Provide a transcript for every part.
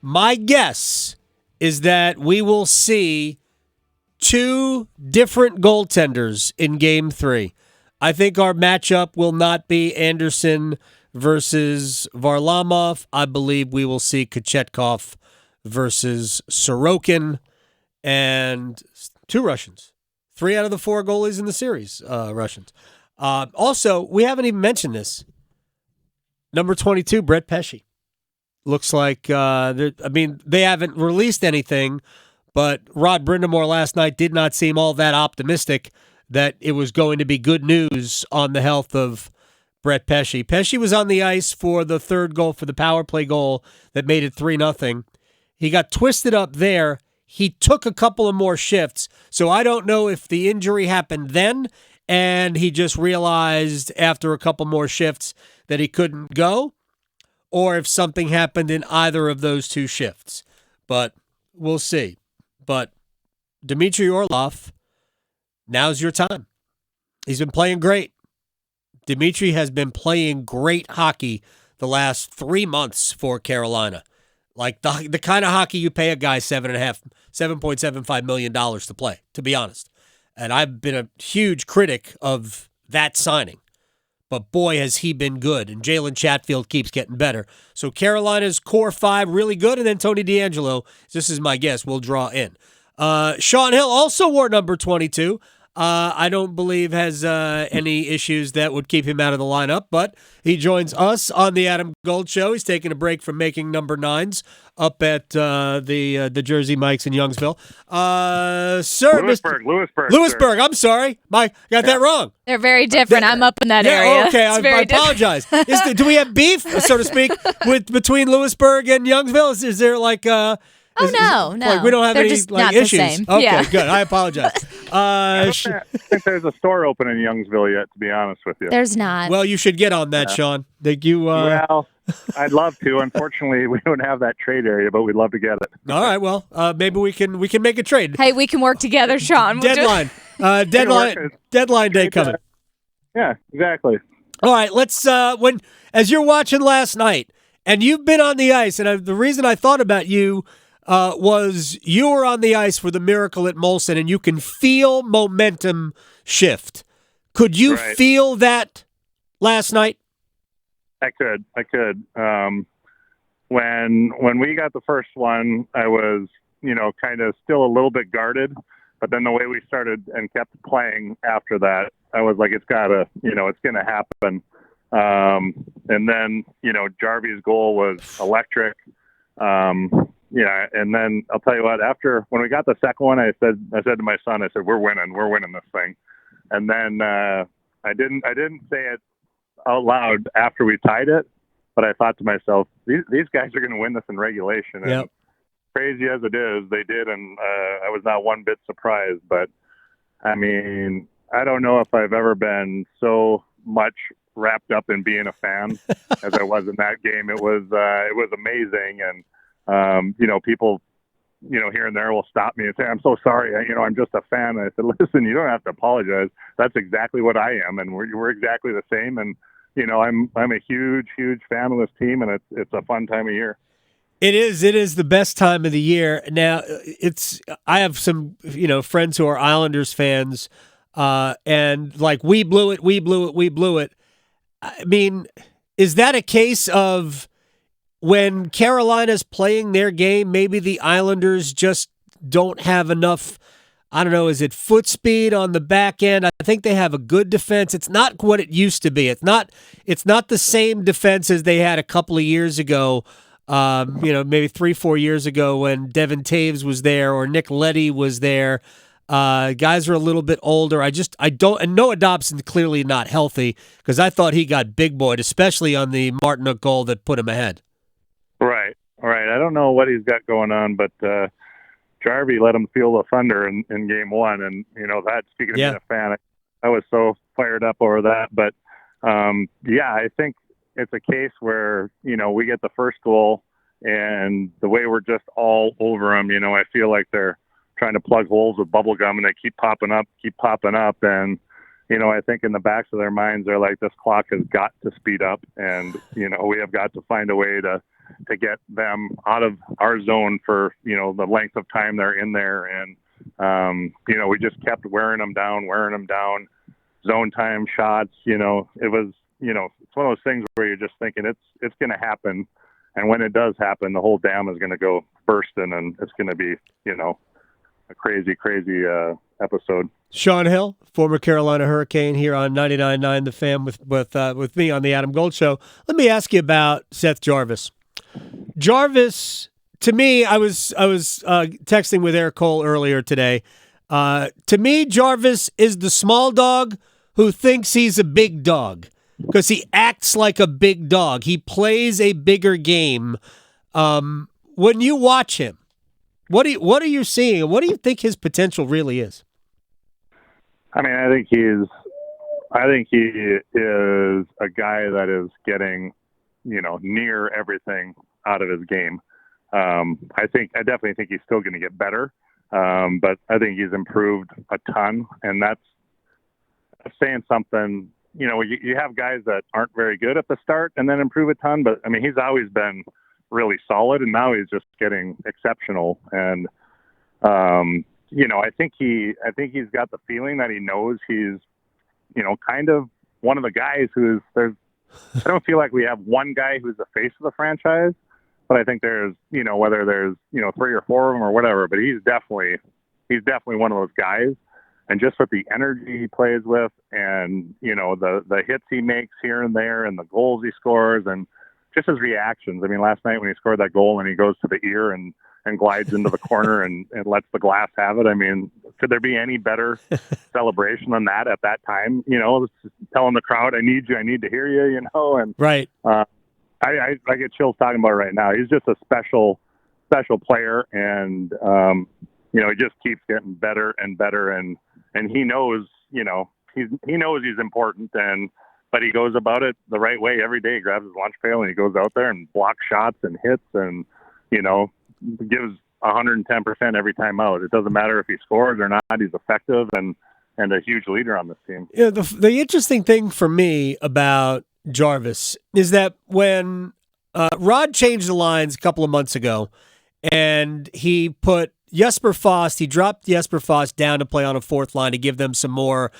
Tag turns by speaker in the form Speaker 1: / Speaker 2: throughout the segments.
Speaker 1: My guess is that we will see two different goaltenders in Game 3. I think our matchup will not be Anderson versus Varlamov. I believe we will see Kochetkov versus Sorokin, and two Russians. 3 out of the 4 goalies in the series, Russians. Also, we haven't even mentioned this. Number 22, Brett Pesce. Looks like, they haven't released anything, but Rod Brindamore last night did not seem all that optimistic that it was going to be good news on the health of Brett Pesce. Pesce was on the ice for the third goal, for the power play goal that made it 3-0. He got twisted up there. He took a couple of more shifts, so I don't know if the injury happened then and he just realized after a couple more shifts that he couldn't go, or if something happened in either of those two shifts. But we'll see. But Dmitry Orlov, now's your time. He's been playing great. Dmitry has been playing great hockey the last 3 months for Carolina. Like the kind of hockey you pay a guy $7.75 million to play, to be honest. And I've been a huge critic of that signing. But boy, has he been good. And Jalen Chatfield keeps getting better. So Carolina's core 5 really good. And then Tony DeAngelo, this is my guess, will draw in. Sean Hill also wore number 22. I don't believe has any issues that would keep him out of the lineup, but he joins us on the Adam Gold Show. He's taking a break from making number 9s up at the Jersey Mikes in Youngsville. Sir, Lewisburg. I'm sorry, Mike, got that wrong.
Speaker 2: They're very different. I'm up in that area.
Speaker 1: Okay, I apologize. Do we have beef, so to speak, between Lewisburg and Youngsville? Is there like no.
Speaker 2: Like
Speaker 1: we don't have
Speaker 2: They're
Speaker 1: any
Speaker 2: just
Speaker 1: like
Speaker 2: not
Speaker 1: issues.
Speaker 2: the same.
Speaker 1: Okay,
Speaker 2: Yeah.
Speaker 1: good. I apologize.
Speaker 3: I don't think there's a store open in Youngsville yet, to be honest with you.
Speaker 2: There's not.
Speaker 1: Well, you should get on that, Sean.
Speaker 3: Well, I'd love to. Unfortunately, we don't have that trade area, but we'd love to get it.
Speaker 1: All right. Well, maybe we can make a trade.
Speaker 2: Hey, we can work together, Sean.
Speaker 1: Deadline day coming.
Speaker 3: Yeah, exactly.
Speaker 1: All right. Let's as you're watching last night, and you've been on the ice, and the reason I thought about you was you were on the ice for the Miracle at Molson, and you can feel momentum shift. Could you feel that last night?
Speaker 3: I could. When we got the first one, I was, kind of still a little bit guarded, but then the way we started and kept playing after that, I was like, it's gotta, it's gonna happen. And then, Jarvis' goal was electric. And then I'll tell you what, when we got the second one, I said to my son, I said, we're winning this thing. And then I didn't say it out loud after we tied it, but I thought to myself, these guys are going to win this in regulation. And
Speaker 1: yep.
Speaker 3: Crazy as it is, they did, and I was not one bit surprised. But I mean, I don't know if I've ever been so much wrapped up in being a fan as I was in that game. It was amazing, and people, here and there will stop me and say, I'm so sorry. I'm just a fan. And I said, listen, you don't have to apologize. That's exactly what I am. And we're exactly the same. And, I'm a huge, huge fan of this team, and it's a fun time of year.
Speaker 1: It is the best time of the year. Now I have some, friends who are Islanders fans, and like, we blew it. I mean, is that a case of, when Carolina's playing their game, maybe the Islanders just don't have enough, I don't know, is it foot speed on the back end? I think they have a good defense. It's not what it used to be. It's not the same defense as they had a couple of years ago, maybe 3-4 years ago when Devin Taves was there or Nick Leddy was there. Guys are a little bit older. And Noah Dobson's clearly not healthy, because I thought he got big boyed, especially on the Martinook goal that put him ahead.
Speaker 3: Right. I don't know what he's got going on, but Jarvis let him feel the thunder in game 1, and that, speaking of being a fan, I was so fired up over that. But I think it's a case where we get the first goal, and the way we're just all over them, I feel like they're trying to plug holes with bubble gum, and they keep popping up, and I think in the backs of their minds, they're like, this clock has got to speed up, and we have got to find a way to to get them out of our zone for, the length of time they're in there. And, we just kept wearing them down, zone time shots. It was, it's one of those things where you're just thinking it's going to happen. And when it does happen, the whole dam is going to go bursting, and it's going to be, a crazy, crazy episode.
Speaker 1: Sean Hill, former Carolina Hurricane, here on 99.9 The Fan with me on the Adam Gold Show. Let me ask you about Seth Jarvis. Jarvis, to me, I was texting with Eric Cole earlier today. To me, Jarvis is the small dog who thinks he's a big dog because he acts like a big dog. He plays a bigger game. When you watch him, what are you seeing, and what do you think his potential really is?
Speaker 3: I mean, I think he is a guy that is getting, near everything out of his game. I definitely think he's still going to get better. But I think he's improved a ton, and that's saying something. You have guys that aren't very good at the start and then improve a ton, but I mean, he's always been really solid, and now he's just getting exceptional. And I think he's got the feeling that he knows he's, kind of one of the guys I don't feel like we have one guy who's the face of the franchise, but I think there's, whether there's, 3 or 4 of them or whatever, but he's definitely one of those guys. And just with the energy he plays with, and, the hits he makes here and there, and the goals he scores, and just his reactions. I mean, last night when he scored that goal and he goes to the ear and glides into the corner and lets the glass have it. I mean, could there be any better celebration than that at that time? Telling the crowd, I need you, I need to hear you, and
Speaker 1: right.
Speaker 3: I get chills talking about it right now. He's just a special player, and he just keeps getting better and better, and he knows, he knows he's important, but he goes about it the right way every day. He grabs his lunch pail and he goes out there and blocks shots and hits, and gives 110% every time out. It doesn't matter if he scores or not. He's effective and a huge leader on this team.
Speaker 1: Yeah, the interesting thing for me about Jarvis is that when Rod changed the lines a couple of months ago, and he put Jesper Fast, he dropped Jesper Fast down to play on a fourth line to give them some more,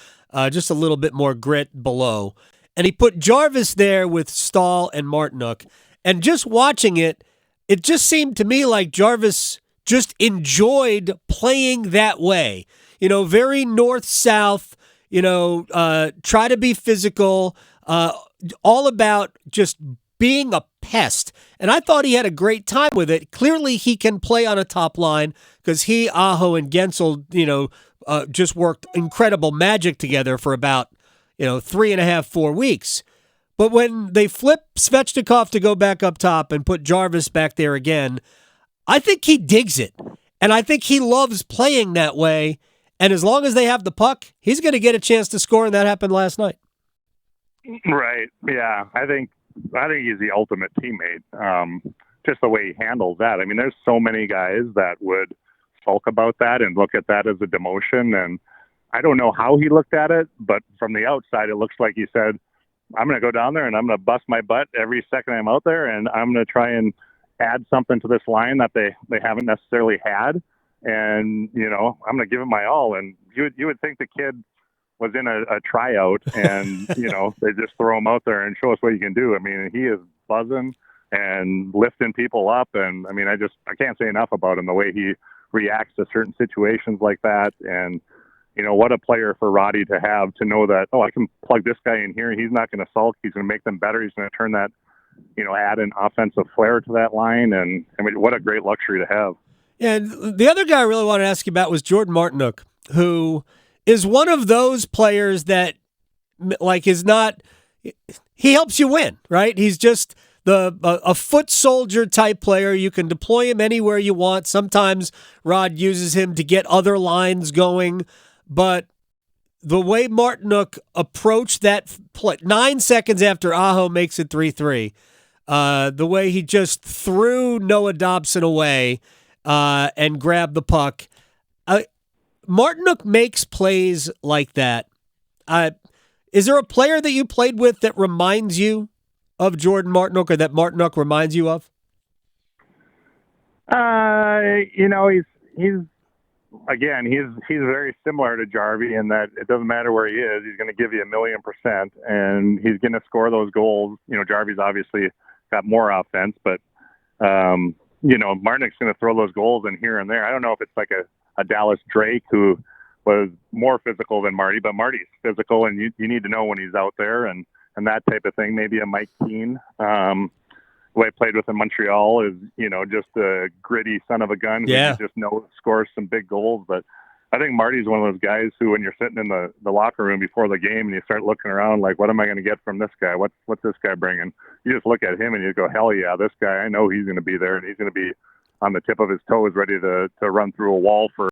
Speaker 1: just a little bit more grit below. And he put Jarvis there with Staal and Martinook. And just watching it, it just seemed to me like Jarvis just enjoyed playing that way. Very north-south, try to be physical, all about just being a pest. And I thought he had a great time with it. Clearly, he can play on a top line because he, Aho, and Gensel, just worked incredible magic together for about, 3.5, 4 weeks. But when they flip Svechnikov to go back up top and put Jarvis back there again, I think he digs it. And I think he loves playing that way. And as long as they have the puck, he's going to get a chance to score, and that happened last night.
Speaker 3: Right. Yeah. I think he's the ultimate teammate. Just the way he handles that. I mean, there's so many guys that would sulk about that and look at that as a demotion. And I don't know how he looked at it, but from the outside, it looks like he said, I'm going to go down there and I'm going to bust my butt every second I'm out there, and I'm going to try and add something to this line that they haven't necessarily had. And, I'm going to give it my all. And you would think the kid was in a tryout and, they just throw him out there and show us what you can do. I mean, he is buzzing and lifting people up. And I mean, I can't say enough about him, the way he reacts to certain situations like that. And, what a player for Roddy to have, to know that, I can plug this guy in here. He's not going to sulk. He's going to make them better. He's going to turn that, add an offensive flair to that line. And I mean, what a great luxury to have.
Speaker 1: Yeah, and the other guy I really wanted to ask you about was Jordan Martinook, who is one of those players that, is not – he helps you win, right? He's just a foot soldier type player. You can deploy him anywhere you want. Sometimes Rod uses him to get other lines going. But the way Martinook approached that play, 9 seconds after Aho makes it 3-3, the way he just threw Noah Dobson away and grabbed the puck. Martinook makes plays like that. Is there a player that you played with that reminds you of Jordan Martinook, or that Martinook reminds you of?
Speaker 3: He's again, he's very similar to Jarvie in that it doesn't matter where he is, he's going to give you 1,000,000%, and he's going to score those goals. Jarvie's obviously got more offense, but Martinook's going to throw those goals in here and there. I don't know if it's like a Dallas Drake who was more physical than Marty, but Marty's physical, and you need to know when he's out there and that type of thing. Maybe a Mike Keane, who I played with in Montreal, is just a gritty son of a gun who you just know scores some big goals. But I think Marty's one of those guys who, when you're sitting in the locker room before the game and you start looking around like, what am I going to get from this guy? What's this guy bringing? You just look at him and you go, hell yeah, this guy, I know he's going to be there, and he's going to be on the tip of his toes, ready to run through a wall for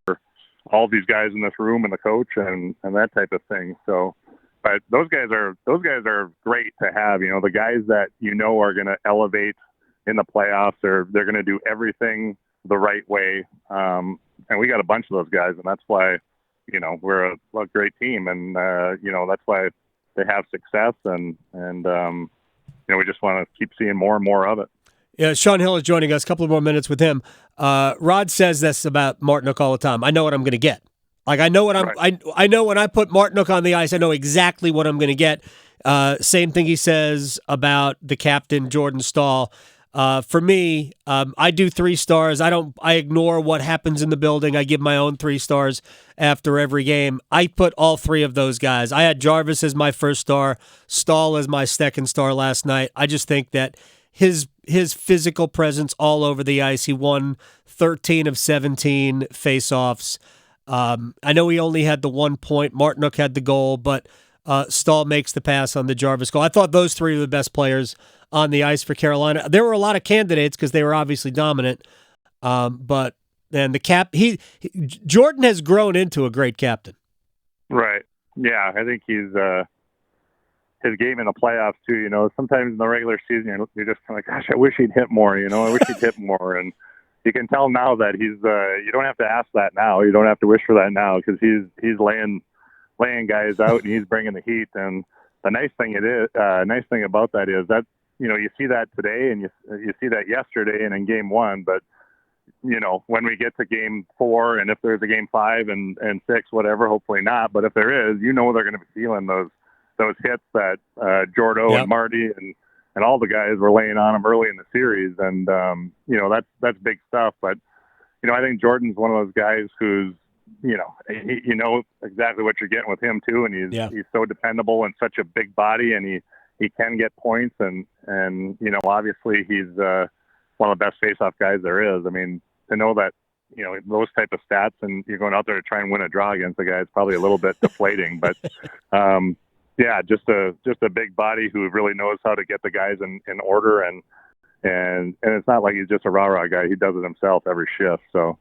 Speaker 3: all these guys in this room and the coach and that type of thing. So, but those guys are great to have. The guys that are going to elevate in the playoffs, they're going to do everything the right way. And we got a bunch of those guys, and that's why, we're a great team, and that's why they have success, and we just want to keep seeing more and more of it.
Speaker 1: Yeah, Sean Hill is joining us. A couple of more minutes with him. Rod says this about Martinook all the time. I know what I'm going to get. Like, I know what I know when I put Martinook on the ice, I know exactly what I'm going to get. Same thing he says about the captain, Jordan Staal. For me, I do 3 stars. I ignore what happens in the building. I give my own 3 stars after every game. I put all 3 of those guys. I had Jarvis as my first star, Staal as my second star last night. I just think that his physical presence all over the ice. He won 13 of 17 faceoffs. I know he only had the 1 point. Martinook had the goal, but Staal makes the pass on the Jarvis goal. I thought those 3 were the best players on the ice for Carolina. There were a lot of candidates because they were obviously dominant. But then Jordan has grown into a great captain.
Speaker 3: Right. Yeah, I think he's his game in the playoffs too. Sometimes in the regular season you're just kind of like, gosh, I wish he'd hit more. I wish he'd hit more. And you can tell now that he's. You don't have to ask that now. You don't have to wish for that now because he's laying guys out and he's bringing the heat. And the nice thing about that is that you see that today and you see that yesterday and in game 1. But when we get to game 4 and if there's a game 5 and 6, whatever, hopefully not. But if there is, they're going to be feeling those hits that Jordo and Marty and all the guys were laying on him early in the series, and that's big stuff. But I think Jordan's one of those guys who's you know exactly what you're getting with him too, and he's so dependable and such a big body, and he can get points, and obviously he's one of the best face-off guys there is. I mean, to know that those type of stats and you're going out there to try and win a draw against the guy, it's probably a little bit deflating, but. Yeah, just a big body who really knows how to get the guys in order, and it's not like he's just a rah-rah guy. He does it himself every shift. So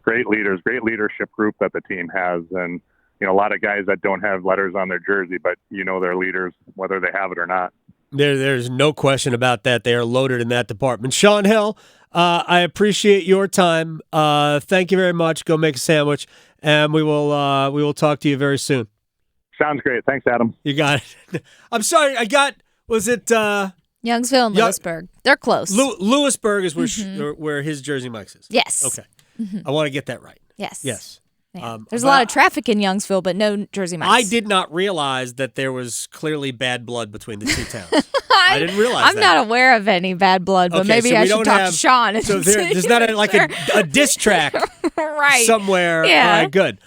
Speaker 3: great leaders, great leadership group that the team has, and a lot of guys that don't have letters on their jersey, but they're leaders whether they have it or not.
Speaker 1: There's no question about that. They are loaded in that department. Sean Hill, I appreciate your time. Thank you very much. Go make a sandwich, and we will talk to you very soon.
Speaker 3: Sounds great. Thanks, Adam.
Speaker 1: You got it. I'm sorry. Was it
Speaker 2: Youngsville and Lewisburg? They're close.
Speaker 1: Lewisburg is where his Jersey Mike's is.
Speaker 2: Yes.
Speaker 1: Okay. I want to get that right.
Speaker 2: Yes.
Speaker 1: Yes.
Speaker 2: Yeah. There's a lot of traffic in Youngsville, but no Jersey Mike's.
Speaker 1: I did not realize that there was clearly bad blood between the two towns. I didn't realize
Speaker 2: I'm not aware of any bad blood, but maybe I should talk to Sean.
Speaker 1: So there's not a diss track
Speaker 2: right.
Speaker 1: somewhere.
Speaker 2: Yeah.
Speaker 1: All right, good.